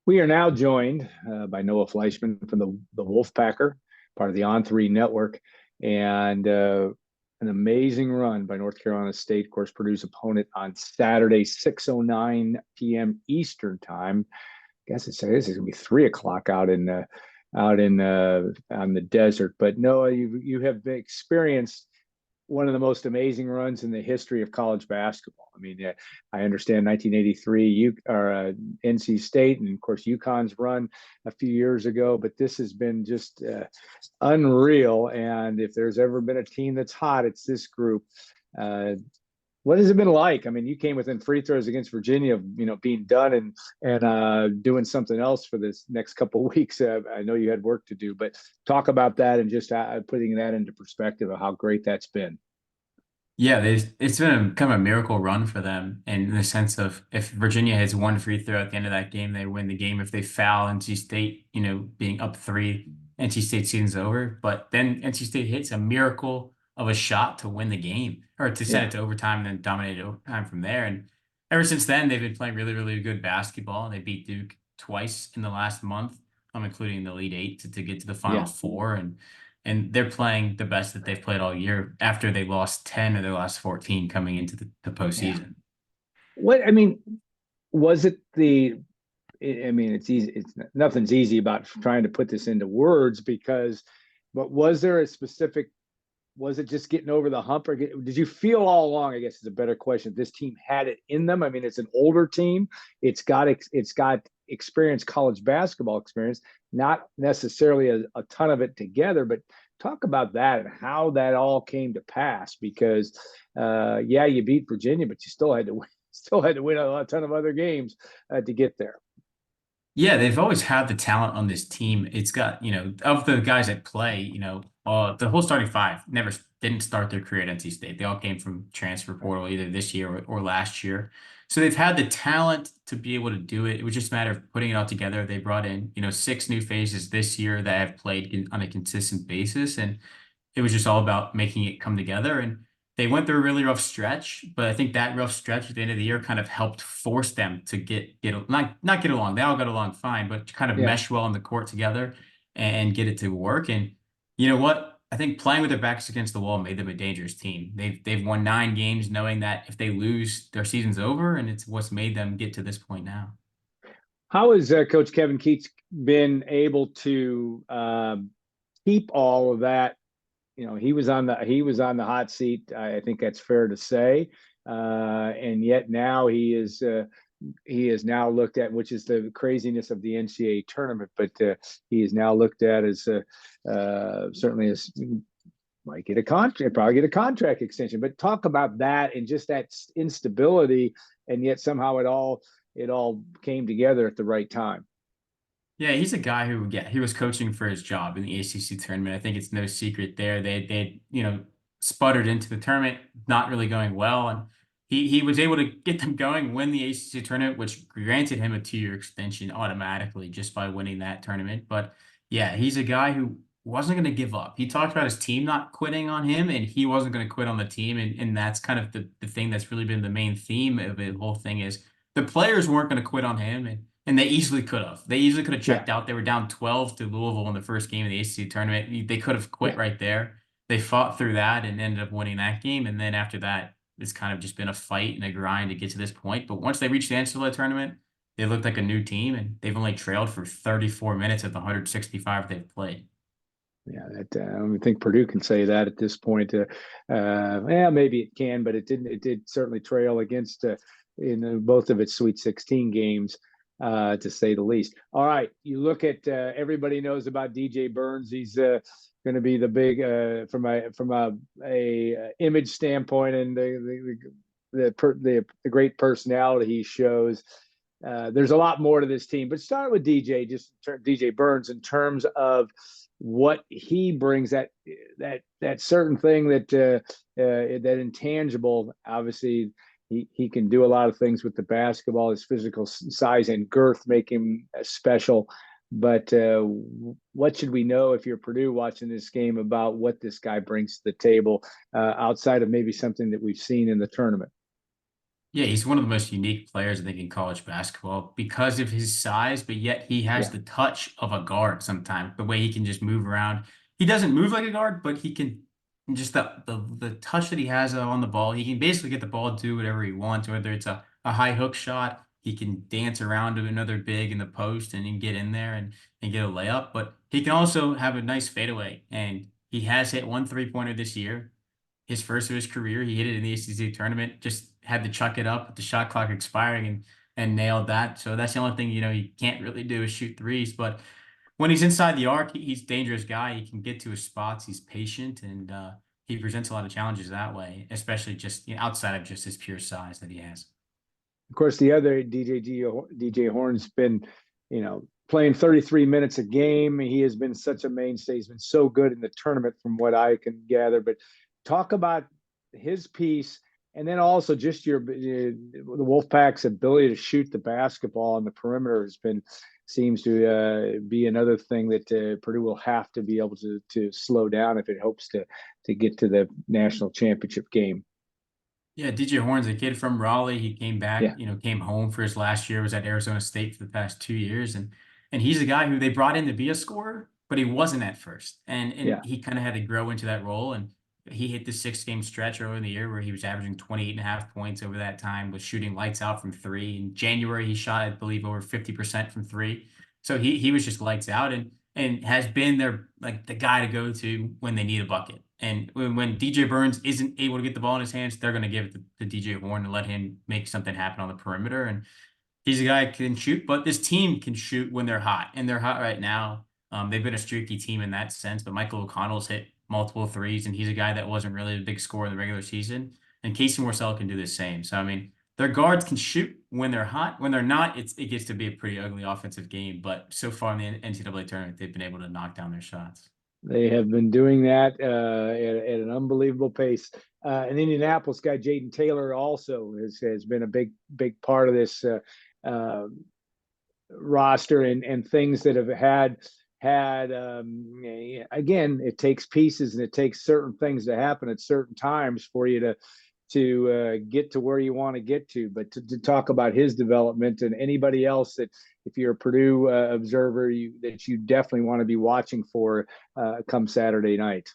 We are now joined by Noah Fleishman from the Wolfpacker, part of the On3 network, and an amazing run by North Carolina State, of course, Purdue's opponent on Saturday, 6:09 p.m. Eastern time. I guess it's going to be 3 o'clock out in on the desert. But Noah, you have experienced one of the most amazing runs in the history of college basketball. I mean, I understand 1983, NC State, and of course UConn's run a few years ago, but this has been just unreal. And if there's ever been a team that's hot, it's this group. Uh, what has it been like? I mean, you came within free throws against Virginia, being done and doing something else for this next couple of weeks. I know you had work to do, but talk about that and just putting that into perspective of how great that's been. Yeah, it's been kind of a miracle run for them in the sense of if Virginia hits one free throw at the end of that game, they win the game. If they foul NC State, being up three, NC State season's over. But then NC State hits a miracle of a shot to win the game or to send Yeah. it to overtime and then dominate overtime from there. And ever since then, they've been playing really, really good basketball. They beat Duke twice in the last month, including the Elite Eight to get to the Final Yeah. Four. And they're playing the best that they've played all year after they lost 10 of their last 14 coming into the Yeah. postseason. What I mean, was it the I mean, it's easy. It's nothing's easy about trying to put this into words but was there a specific? Was it just getting over the hump, or did you feel all along? I guess is a better question. This team had it in them. I mean, it's an older team. It's got experience, college basketball experience, not necessarily a ton of it together, but talk about that and how that all came to pass. Because yeah, you beat Virginia, but you still had to win. Still had to win a ton of other games to get there. Yeah, they've always had the talent on this team. It's got, of the guys that play, the whole starting five never didn't start their career at NC State. They all came from transfer portal either this year or last year. So they've had the talent to be able to do it. It was just a matter of putting it all together. They brought in, six new faces this year that have played on a consistent basis. And it was just all about making it come together. And they went through a really rough stretch, but I think that rough stretch at the end of the year kind of helped force them to get not get along. They all got along fine, but to kind of Yeah. mesh well on the court together and get it to work. And you know what? I think playing with their backs against the wall made them a dangerous team. They've won 9 games knowing that if they lose, their season's over, and it's what's made them get to this point now. How has Coach Kevin Keats been able to keep all of that? He was on the hot seat. I think that's fair to say, and yet now he is now looked at, which is the craziness of the NCAA tournament. But he is now looked at as certainly as might get a contract, probably get a contract extension. But talk about that and just that instability, and yet somehow it all came together at the right time. Yeah, he's a guy who, yeah, he was coaching for his job in the ACC tournament. I think it's no secret there. They sputtered into the tournament, not really going well, and he was able to get them going, win the ACC tournament, which granted him a 2-year extension automatically just by winning that tournament. But yeah, he's a guy who wasn't going to give up. He talked about his team not quitting on him, and he wasn't going to quit on the team. And that's kind of the thing that's really been the main theme of the whole thing is the players weren't going to quit on him, and they easily could have. They easily could have Yeah. checked out. They were down 12 to Louisville in the first game of the ACC tournament. They could have quit Yeah. right there. They fought through that and ended up winning that game. And then after that, it's kind of just been a fight and a grind to get to this point. But once they reached the NCAA tournament, they looked like a new team, and they've only trailed for 34 minutes of the 165 they've played. Yeah, that I don't think Purdue can say that at this point. Yeah, maybe it can, but it didn't. It did certainly trail against in both of its Sweet 16 games, to say the least. All right, you look at everybody knows about DJ Burns. He's going to be the big from a image standpoint and the great personality he shows. There's a lot more to this team, but start with DJ, just DJ Burns in terms of what he brings, that certain thing that intangible. Obviously, he can do a lot of things with the basketball. His physical size and girth make him special. But what should we know if you're Purdue watching this game about what this guy brings to the table outside of maybe something that we've seen in the tournament? Yeah, he's one of the most unique players, I think, in college basketball because of his size, but yet he has Yeah. the touch of a guard sometimes, the way he can just move around. He doesn't move like a guard, but he can just the touch that he has on the ball. He can basically get the ball, do whatever he wants, whether it's a high hook shot, he can dance around to another big in the post and he can get in there and get a layup. But he can also have a nice fadeaway. And he has hit one 3-pointer this year, his first of his career. He hit it in the ACC tournament, just had to chuck it up with the shot clock expiring and nailed that. So that's the only thing, he can't really do is shoot threes. But when he's inside the arc, he's a dangerous guy. He can get to his spots. He's patient and he presents a lot of challenges that way, especially just outside of just his pure size that he has. Of course, the other DJ Horn's been, playing 33 minutes a game. He has been such a mainstay. He's been so good in the tournament, from what I can gather. But talk about his piece, and then also just the Wolfpack's ability to shoot the basketball on the perimeter seems to be another thing that Purdue will have to be able to slow down if it hopes to get to the national championship game. Yeah, DJ Horn's a kid from Raleigh. He came back, Yeah, came home for his last year, was at Arizona State for the past 2 years. And he's a guy who they brought in to be a scorer, but he wasn't at first. And yeah, he kind of had to grow into that role. And he hit the 6 game stretch early in the year where he was averaging 28.5 points over that time, was shooting lights out from three. In January, he shot, I believe, over 50% from three. So he was just lights out and has been their like the guy to go to when they need a bucket. And when DJ Burns isn't able to get the ball in his hands, they're going to give it to DJ Horn and let him make something happen on the perimeter. And he's a guy who can shoot, but this team can shoot when they're hot, and they're hot right now. They've been a streaky team in that sense, but Michael O'Connell's hit multiple threes, and he's a guy that wasn't really a big scorer in the regular season. And Casey Morsell can do the same. So I mean, their guards can shoot when they're hot. When they're not, it gets to be a pretty ugly offensive game. But so far in the NCAA tournament, they've been able to knock down their shots. they have been doing that at an unbelievable pace. An Indianapolis guy, Jaden Taylor, also has been a big part of this uh, roster and things that have had again, it takes pieces and it takes certain things to happen at certain times for you to get to where you want to get to. But to talk about his development and anybody else that, if you're a Purdue observer, that you definitely want to be watching for come Saturday night.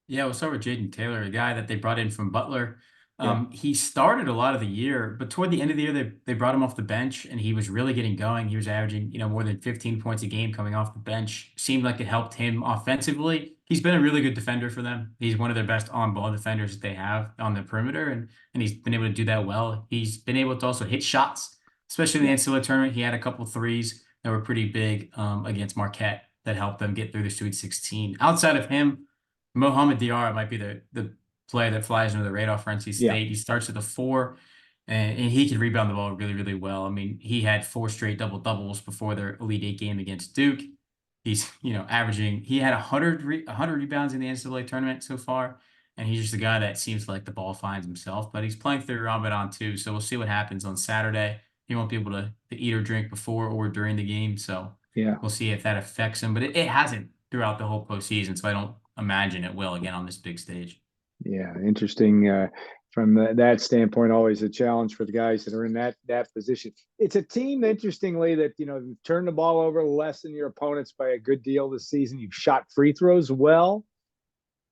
Yeah, we'll start with Jaden Taylor, a guy that they brought in from Butler. Yeah, He started a lot of the year, but toward the end of the year, they brought him off the bench, and he was really getting going. He was averaging, more than 15 points a game coming off the bench. Seemed like it helped him offensively. He's been a really good defender for them. He's one of their best on-ball defenders that they have on the perimeter, and he's been able to do that well. He's been able to also hit shots, especially in the yeah, NCAA tournament. He had a couple threes that were pretty big against Marquette that helped them get through the Sweet 16. Outside of him, Mohamed Diarra might be the player that flies under the radar for NC yeah, State. He starts at the four, and he can rebound the ball really, really well. I mean, he had 4 straight double doubles before their Elite Eight game against Duke. He's, averaging. He had 100 rebounds in the NCAA tournament so far, and he's just a guy that seems like the ball finds himself. But he's playing through Ramadan too, so we'll see what happens on Saturday. He won't be able to eat or drink before or during the game, so yeah. we'll see if that affects him. But it hasn't throughout the whole postseason, so I don't imagine it will again on this big stage. Yeah, interesting from that standpoint. Always a challenge for the guys that are in that position. It's a team, interestingly, that you've turned the ball over less than your opponents by a good deal this season. You've shot free throws well.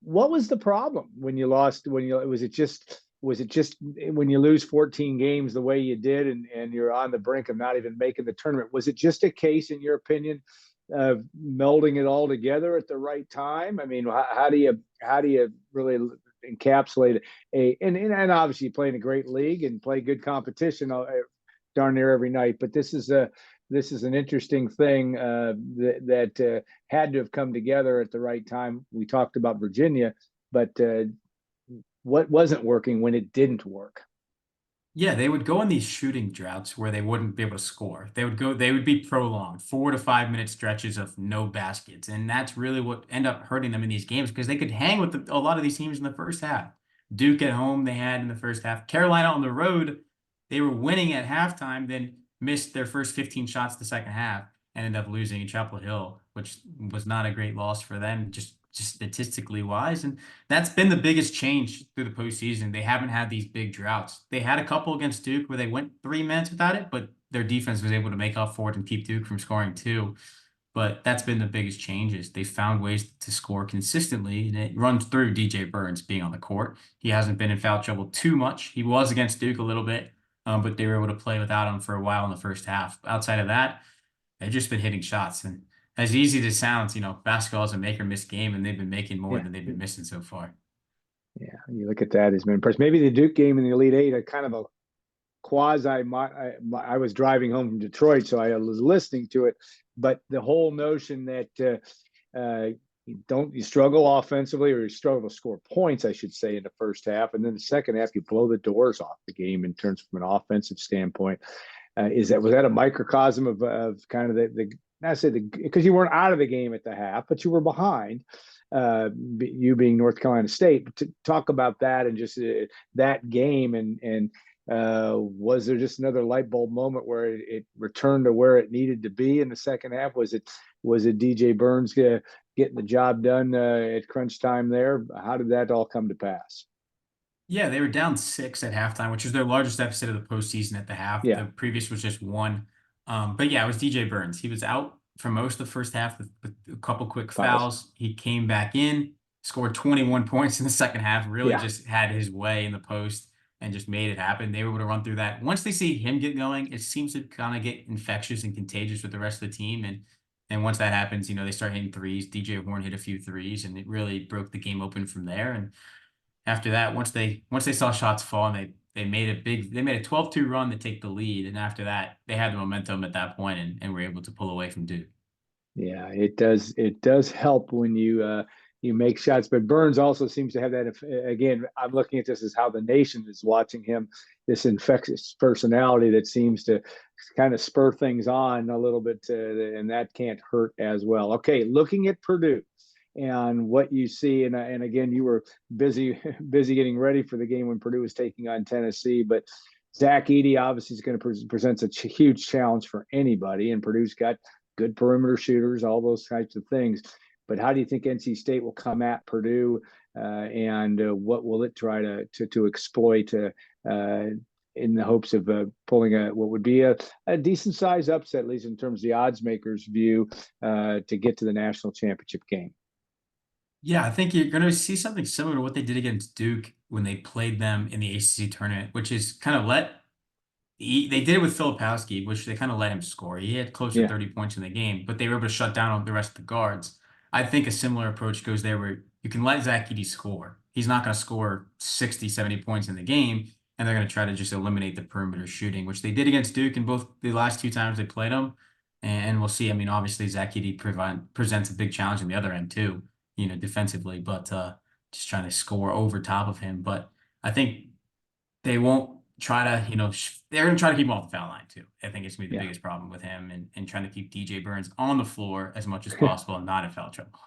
What was the problem when you lost? Was it just when you lose 14 games the way you did, and you're on the brink of not even making the tournament? Was it just a case, in your opinion, of melding it all together at the right time? I mean, how do you really encapsulate and obviously playing a great league and play good competition darn near every night. But this is an interesting thing that had to have come together at the right time. We talked about Virginia, but what wasn't working when it didn't work? Yeah, they would go in these shooting droughts where they wouldn't be able to score. They would be prolonged, 4 to 5 minute stretches of no baskets. And that's really what ended up hurting them in these games because they could hang with a lot of these teams in the first half. Duke at home, they had in the first half. Carolina on the road, they were winning at halftime, then missed their first 15 shots the second half and ended up losing in Chapel Hill, which was not a great loss for them. Just just statistically wise. And that's been the biggest change through the postseason. They haven't had these big droughts. They had a couple against Duke where they went 3 minutes without it, but their defense was able to make up for it and keep Duke from scoring two. But that's been the biggest changes. They found ways to score consistently, and it runs through DJ Burns being on the court. He hasn't been in foul trouble too much. He was against Duke a little bit, but they were able to play without him for a while in the first half. Outside of that, they've just been hitting shots. And as easy as it sounds, basketball is a make or miss game, and they've been making more Yeah. than they've been missing so far. Yeah. You look at that, has been impressed. Maybe the Duke game in the Elite Eight, a kind of a quasi. I was driving home from Detroit, so I was listening to it. But the whole notion that you struggle offensively, or you struggle to score points, I should say, in the first half, and then the second half you blow the doors off the game in terms from an offensive standpoint. Was that a microcosm of kind of the not say because you weren't out of the game at the half, but you were behind. You being North Carolina State, but to talk about that and just that game and was there just another light bulb moment where it returned to where it needed to be in the second half? Was it DJ Burns getting the job done at crunch time there? How did that all come to pass? Yeah, they were down 6 at halftime, which was their largest deficit of the postseason at the half. Yeah, The previous was just 1. But yeah, it was DJ Burns. He was out for most of the first half with a couple quick fouls. fouls. He came back in, scored 21 points in the second half, really Yeah, just had his way in the post and just made it happen. They were able to run through that. Once they see him get going, it seems to kind of get infectious and contagious with the rest of the team. And once that happens, they start hitting threes. DJ Horn hit a few threes, and it really broke the game open from there. And after that, once they saw shots fall, and they made a 12-2 run to take the lead, and after that they had the momentum at that point and were able to pull away from Duke. yeah, it does. It does help when you make shots, but Burns also seems to have that. Again, I'm looking at this as how the nation is watching him. This infectious personality that seems to kind of spur things on a little bit, and that can't hurt as well. Okay, looking at Purdue and what you see, and again, you were busy getting ready for the game when Purdue was taking on Tennessee, but Zach Edey obviously is going to present a huge challenge for anybody, and Purdue's got good perimeter shooters, all those types of things. But how do you think NC State will come at Purdue, and what will it try to exploit in the hopes of pulling what would be a decent size upset, at least in terms of the odds makers' view, to get to the national championship game? Yeah, I think you're going to see something similar to what they did against Duke when they played them in the ACC tournament, which is kind of they did it with Filipowski, which they kind of let him score. He had close to Yeah, 30 points in the game, but they were able to shut down the rest of the guards. I think a similar approach goes there where you can let Zach Edey score. He's not going to score 60, 70 points in the game, and they're going to try to just eliminate the perimeter shooting, which they did against Duke in both the last 2 times they played them. And we'll see. I mean, obviously, Zach Edey presents a big challenge on the other end, too, defensively, but just trying to score over top of him. But I think they won't try to, they're going to try to keep him off the foul line too. I think it's going to be the yeah. biggest problem with him and trying to keep DJ Burns on the floor as much as possible and not in foul trouble.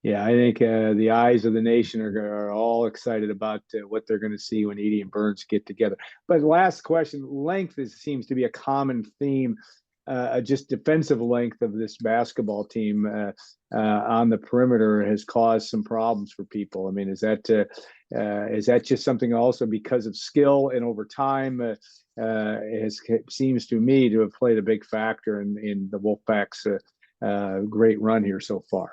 Yeah, I think the eyes of the nation are all excited about what they're going to see when Edey and Burns get together. But last question, length seems to be a common theme, just defensive length of this basketball team on the perimeter has caused some problems for people. I mean, is that just something also because of skill and over time? It seems to me to have played a big factor in the Wolfpack's great run here so far.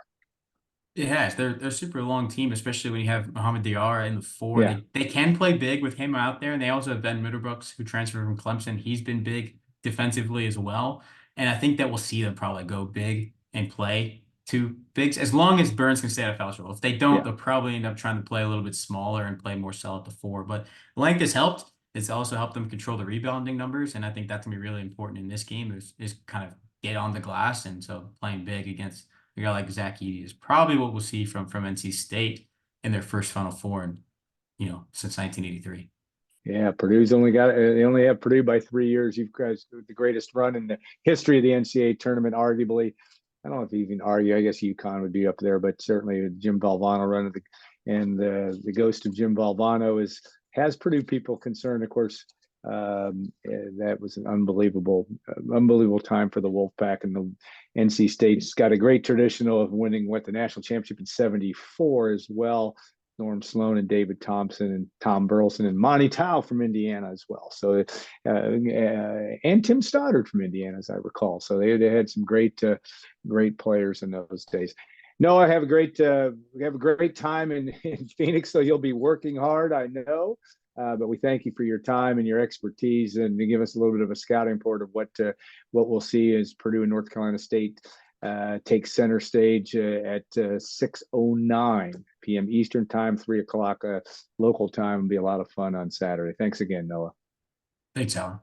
It has. They're a super long team, especially when you have Mohamed Diarra in the four. Yeah, They can play big with him out there, and they also have Ben Mitterbrooks, who transferred from Clemson. He's been big defensively as well, and I think that we'll see them probably go big and play two bigs as long as Burns can stay out of foul trouble. If they don't, yeah, they'll probably end up trying to play a little bit smaller and play more cell at the four. But length has helped. It's also helped them control the rebounding numbers, and I think that's gonna be really important in this game. Is kind of get on the glass, and so playing big against a guy like Zach Edey is probably what we'll see from NC State in their first Final Four, and since 1983. yeah. They only have Purdue by 3 years. You've guys the greatest run in the history of the NCAA tournament, arguably. I don't know if you even argue. I guess UConn would be up there, but certainly Jim Valvano run and the ghost of Jim Valvano has Purdue people concerned. Of course, That was an unbelievable time for the Wolfpack, and the NC State's got a great tradition of winning the national championship in '74 as well. Norm Sloan and David Thompson and Tom Burleson and Monty Tao from Indiana as well. So, and Tim Stoddard from Indiana, as I recall. So they had some great players in those days. Noah, have a great time in Phoenix. So you'll be working hard, I know. But we thank you for your time and your expertise, and to give us a little bit of a scouting report of what we'll see as Purdue and North Carolina State take center stage at 6:09 p.m. Eastern time, 3 o'clock local time. It'll be a lot of fun on Saturday. Thanks again, Noah. Thanks, Alan.